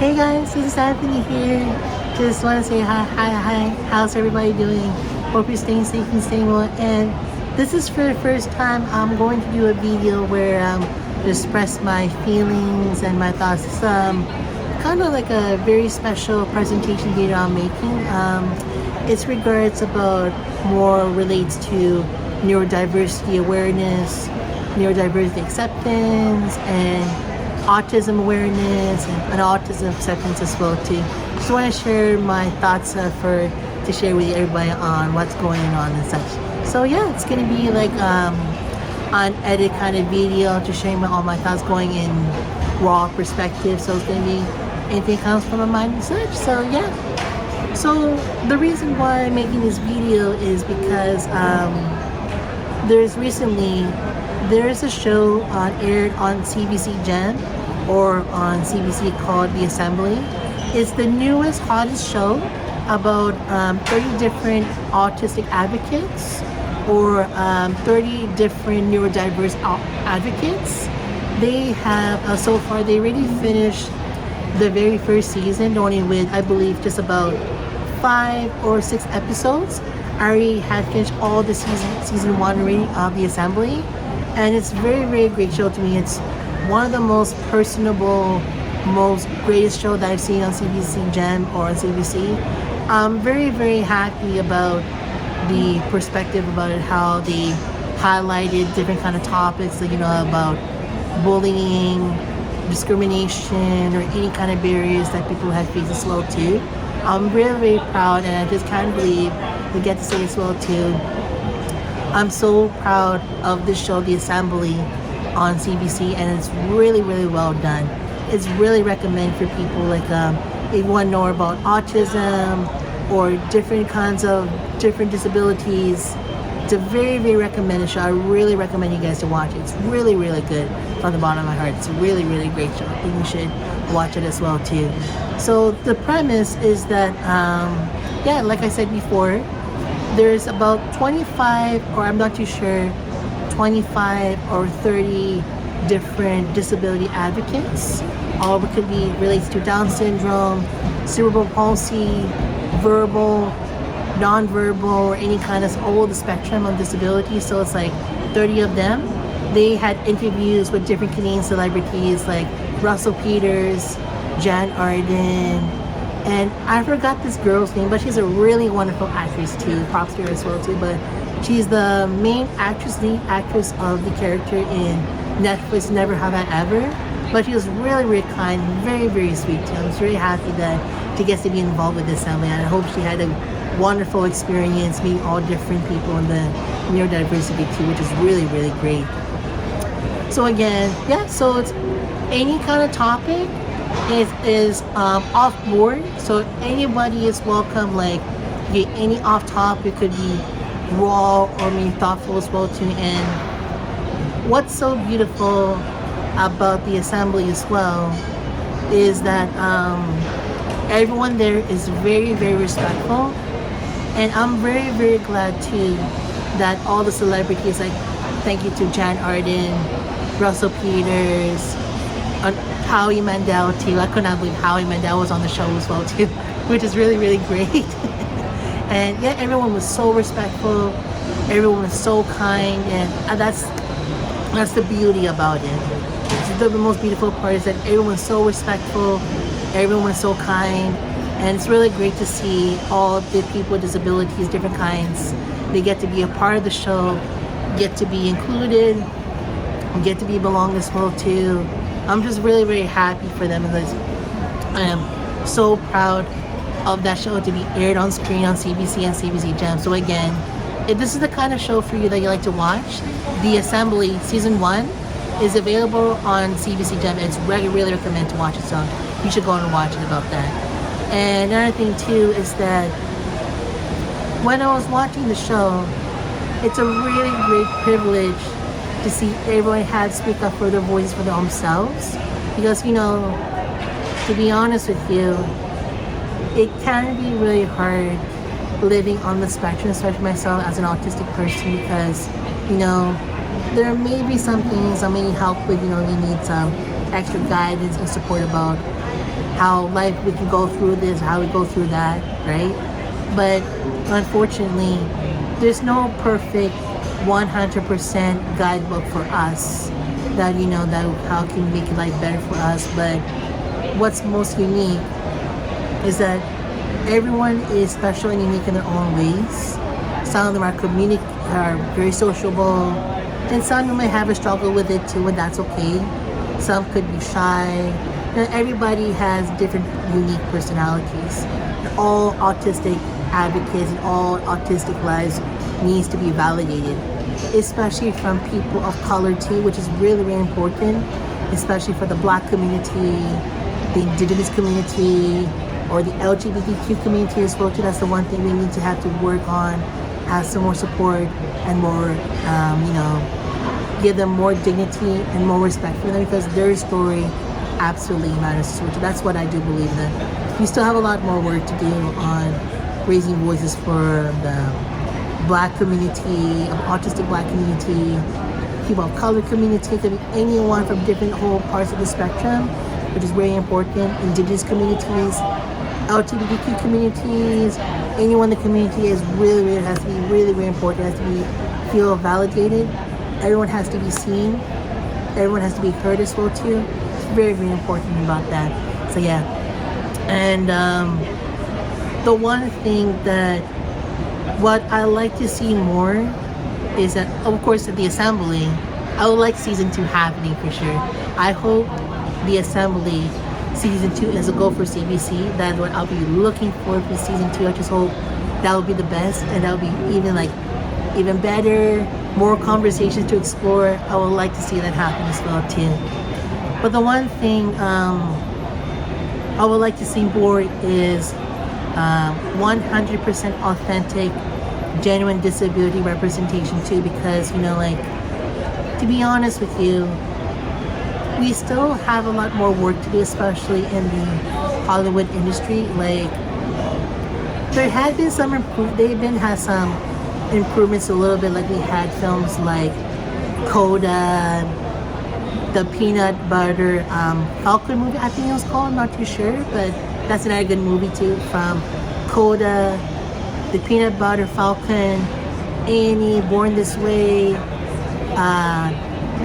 Hey guys, this is Anthony here. Just want to say hi. How's everybody doing? Hope you're staying safe and staying well. And this is for the first time I'm going to do a video where express my feelings and my thoughts. It's kind of like a very special presentation video I'm making. It's regards about more relates to neurodiversity awareness, neurodiversity acceptance, and autism awareness and autism acceptance as well too. Just want to share my thoughts to share with everybody on what's going on and such. So yeah, it's gonna be like an edit kind of video to share all my thoughts going in raw perspective. So it's gonna be anything comes from my mind and such. So yeah. So the reason why I'm making this video is because there's a show aired on CBC Gem or on CBC called The Assembly. It's the newest, hottest show about 30 different autistic advocates or 30 different neurodiverse advocates. They have, so far, they already finished the very first season, only with, I believe, just about 5 or 6 episodes. I already had finished all the season 1 already of The Assembly. And it's very great show to me. It's one of the most personable, most greatest show that I've seen on CBC Gem or on CBC. I'm very happy about the perspective about it, how they highlighted different kind of topics, like, about bullying, discrimination, or any kind of barriers that people have faced as well too. I'm very proud, and I just can't believe we get to say as well too. I'm so proud of this show, The Assembly, on CBC, and it's really well done. It's really recommended for people like if you want to know about autism or different kinds of different disabilities. It's a very recommended show. I really recommend you guys to watch it. It's really good from the bottom of my heart. It's a really great show. I think you should watch it as well too. So the premise is that yeah, like I said before, there's about 25, or I'm not too sure, 25 or 30 different disability advocates. All it could be relates to Down syndrome, cerebral palsy, verbal, non-verbal, or any kind of all the spectrum of disabilities. So it's like 30 of them. They had interviews with different Canadian celebrities like Russell Peters, Jan Arden, and I forgot this girl's name, but she's a really wonderful actress too, props to her as well too. But she's the main actress, lead actress of the character in Netflix Never Have I Ever. But she was really kind, very sweet too. I was really happy that she gets to be involved with this family, and I hope she had a wonderful experience meeting all different people in the neurodiversity too, which is really great. So again, yeah, so it's any kind of topic is off board, so anybody is welcome. Like, get any off topic, could be raw or maybe thoughtful as well too. And what's so beautiful about The Assembly as well is that everyone there is very respectful, and I'm very glad too that all the celebrities, like thank you to Jan Arden, Russell Peters, Howie Mandel too. I could not believe Howie Mandel was on the show as well too, which is really great. And yeah, everyone was so respectful, everyone was so kind, and that's the beauty about it. The most beautiful part is that everyone's so respectful, everyone's so kind, and it's really great to see all the people with disabilities, different kinds. They get to be a part of the show, get to be included, get to be belong as well too. I'm just really happy for them, and I am so proud of that show to be aired on screen on CBC and CBC Gem. So again, if this is the kind of show for you that you like to watch, The Assembly Season 1 is available on CBC Gem. It's really recommend to watch it, so you should go and watch it about that. And another thing too is that when I was watching the show, it's a really great privilege to see everyone had speak up for their voices for themselves, because to be honest with you, it can be really hard living on the spectrum, especially myself as an autistic person, because there may be some things I may need help with. You need some extra guidance and support about how life we can go through this, how we go through that, right? But unfortunately, there's no perfect 100% guidebook for us that that how can we make life better for us. But what's most unique is that everyone is special and unique in their own ways. Some of them are very sociable, and some of them might have a struggle with it too, and that's okay. Some could be shy. Everybody has different unique personalities. All autistic advocates and all autistic lives needs to be validated, especially from people of color too, which is really, really important, especially for the Black community, the Indigenous community, or the LGBTQ community as well too. That's the one thing we need to have to work on, have some more support and more, give them more dignity and more respect for them, because their story absolutely matters as well too. That's what I do believe, that we still have a lot more work to do on raising voices for the Black community, autistic Black community, people of color community, could be anyone from different whole parts of the spectrum, which is very important. Indigenous communities, LGBTQ communities, anyone in the community is really has to be really, really important. It has to be feel validated. Everyone has to be seen. Everyone has to be heard as well too. It's very, very important about that. So yeah, and the one thing that what I like to see more is that, of course, at the assembly, I would like season 2 happening for sure. I hope the assembly season 2 is a goal for CBC. That's what I'll be looking for season 2. I just hope that will be the best, and that will be even better, more conversations to explore. I would like to see that happen as well too. But the one thing I would like to see more is 100% authentic, genuine disability representation too, because to be honest with you, we still have a lot more work to do, especially in the Hollywood industry. There had been some had some improvements a little bit. Like we had films like Coda, the peanut butter Falcon movie, I think it was called, I'm not too sure, but that's another good movie too, from Coda, the peanut butter Falcon, Annie, Born This Way.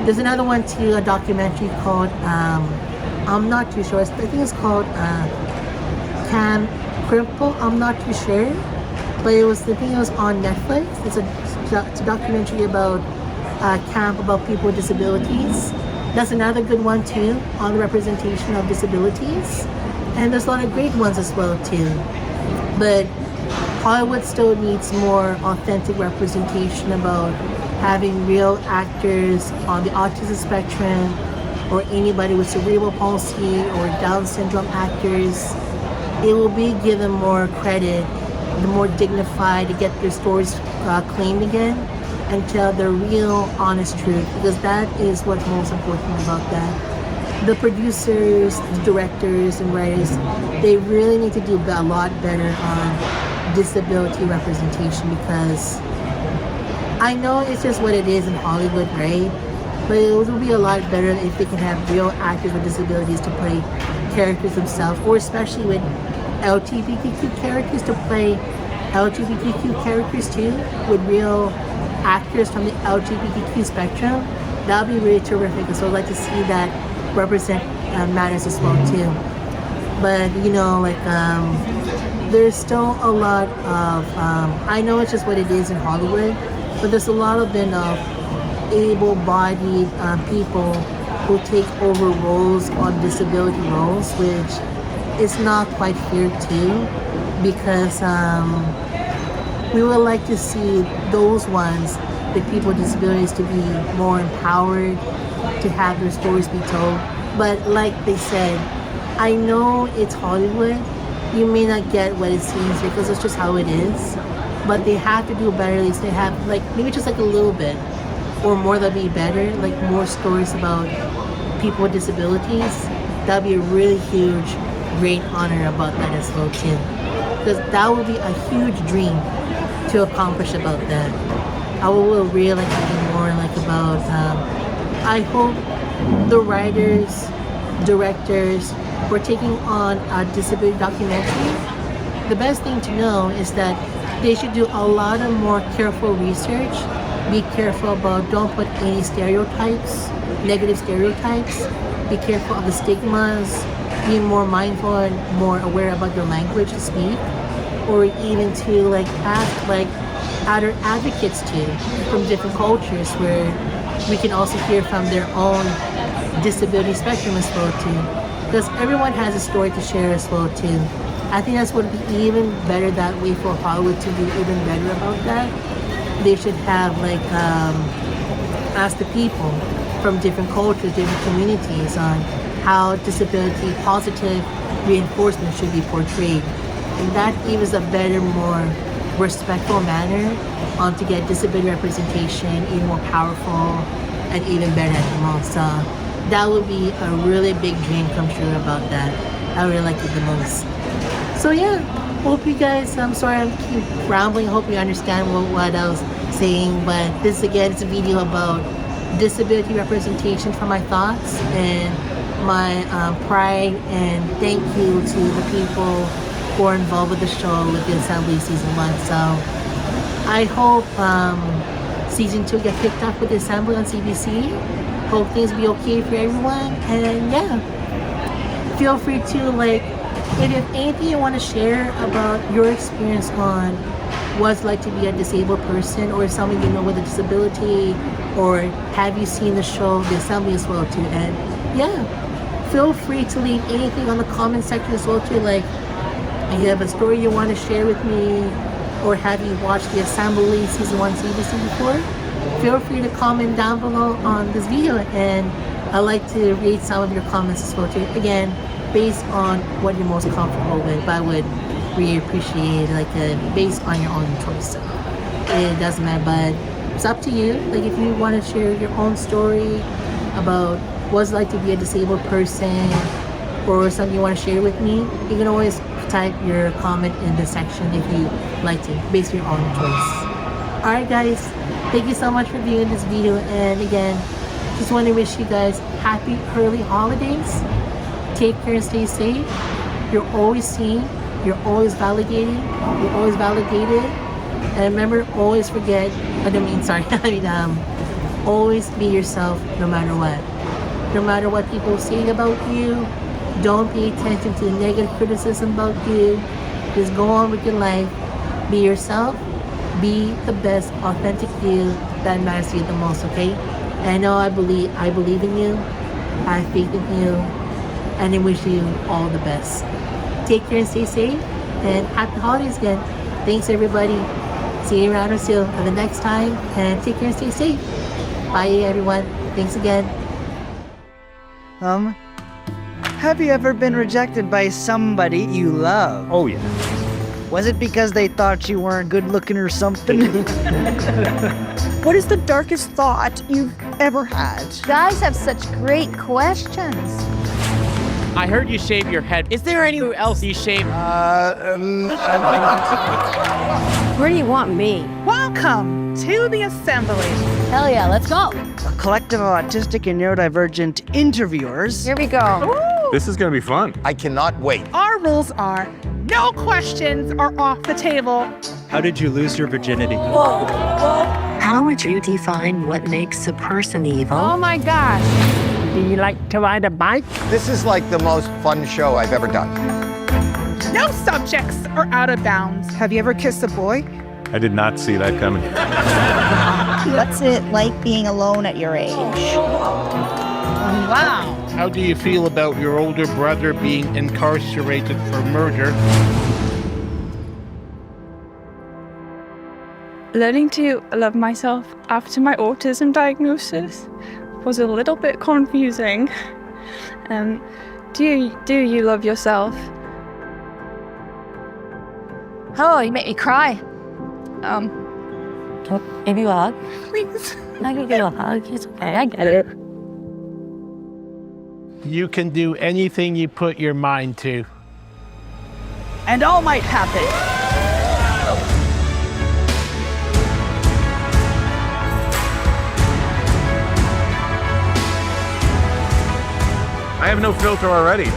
There's another one too, a documentary called I'm not too sure, I think it's called Cam Crimple, I'm not too sure, but I think it was on Netflix. It's a documentary about camp, about people with disabilities. That's another good one too, on the representation of disabilities. And there's a lot of great ones as well too. But Hollywood still needs more authentic representation about having real actors on the autism spectrum, or anybody with cerebral palsy or Down syndrome actors. It will be given more credit, the more dignified, to get their stories claimed again and tell the real, honest truth, because that is what's most important about that. The producers, the directors, and writers, they really need to do a lot better on disability representation, because I know it's just what it is in Hollywood, right? But it would be a lot better if they can have real actors with disabilities to play characters themselves, or especially with LGBTQ characters to play LGBTQ characters too, with real actors from the LGBTQ spectrum. That would be really terrific. So I'd like to see that represent matters as well too. But there's still a lot of I know it's just what it is in Hollywood, but there's a lot of able-bodied people who take over roles on disability roles, which is not quite fair too, because we would like to see those ones, the people with disabilities, to be more empowered, to have their stories be told. But like they said, I know it's Hollywood. You may not get what it seems, because it's just how it is. But they have to do better. At least they have, maybe just a little bit, or more, that'd be better. More stories about people with disabilities. That'd be a really huge, great honor about that as well too. Because that would be a huge dream to accomplish about that. I would really like to be more about, I hope the writers, directors, we're taking on a disability documentary, the best thing to know is that they should do a lot of more careful research. Be careful about, don't put any stereotypes, negative stereotypes. Be careful of the stigmas. Be more mindful and more aware about your language to speak, or even to like ask like other advocates too from different cultures, where we can also hear from their own disability spectrum as well too, because everyone has a story to share as well too. I think that's would be even better that way for Hollywood to do even better about that. They should have like ask the people from different cultures, different communities on how disability positive reinforcement should be portrayed. And that gives a better, more respectful manner to get disability representation even more powerful and even better at the most. So that would be a really big dream come true about that. I really like it the most. So yeah, hope you guys, I'm sorry I keep rambling, hope you understand what I was saying, but this again is a video about disability representation from my thoughts and my pride, and thank you to the people who are involved with the show with the Assembly Season 1. So I hope Season 2 get picked up with the Assembly on CBC. Hope things be okay for everyone, and yeah, feel free to like, if you have anything you want to share about your experience on what it's like to be a disabled person, or someone you know with a disability, or have you seen the show The Assembly as well too, and yeah, feel free to leave anything on the comment section as well too, like if you have a story you want to share with me, or have you watched The Assembly Season 1 CBC before, feel free to comment down below on this video, and I'd like to read some of your comments as well too, again based on what you're most comfortable with, but I would really appreciate like based on your own choice. So it doesn't matter, but it's up to you. Like if you want to share your own story about what it's like to be a disabled person, or something you want to share with me, you can always type your comment in the section if you like to, based on your own choice. Alright guys, thank you so much for viewing this video, and again, just want to wish you guys happy early holidays. Take care and stay safe. You're always seen, you're always validated, you're always validated. And remember, always forget, always be yourself no matter what. No matter what people say about you, don't pay attention to the negative criticism about you. Just go on with your life. Be yourself. Be the best authentic you that matters to you the most, okay? And I know I believe in you. I have faith in you. And I wish you all the best. Take care and stay safe. And happy holidays again. Thanks everybody. See you around until the next time. And take care and stay safe. Bye everyone. Thanks again. Have you ever been rejected by somebody you love? Oh, yeah. Was it because they thought you weren't good looking or something? What is the darkest thought you've ever had? Guys have such great questions. I heard you shave your head. Is there anyone else you shave? Where do you want me? Welcome to the Assembly. Hell yeah, let's go. A collective of autistic and neurodivergent interviewers. Here we go. This is gonna be fun. I cannot wait. Our rules are no questions are off the table. How did you lose your virginity? How would you define what makes a person evil? Oh my gosh. Do you like to ride a bike? This is like the most fun show I've ever done. No subjects are out of bounds. Have you ever kissed a boy? I did not see that coming. What's it like being alone at your age? Wow. How do you feel about your older brother being incarcerated for murder? Learning to love myself after my autism diagnosis was a little bit confusing. Do you love yourself? Oh, you make me cry. Give you a hug? Please. I can give you a hug. It's okay. I get it. You can do anything you put your mind to. And all might happen. I have no filter already.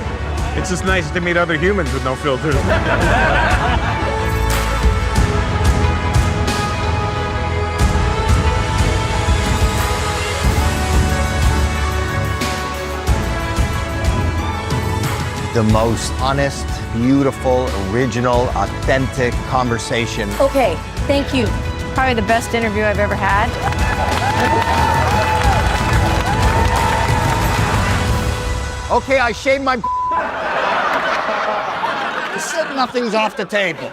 It's just nice to meet other humans with no filters. The most honest, beautiful, original, authentic conversation. Okay, thank you. Probably the best interview I've ever had. Okay, I shaved my. You said nothing's off the table.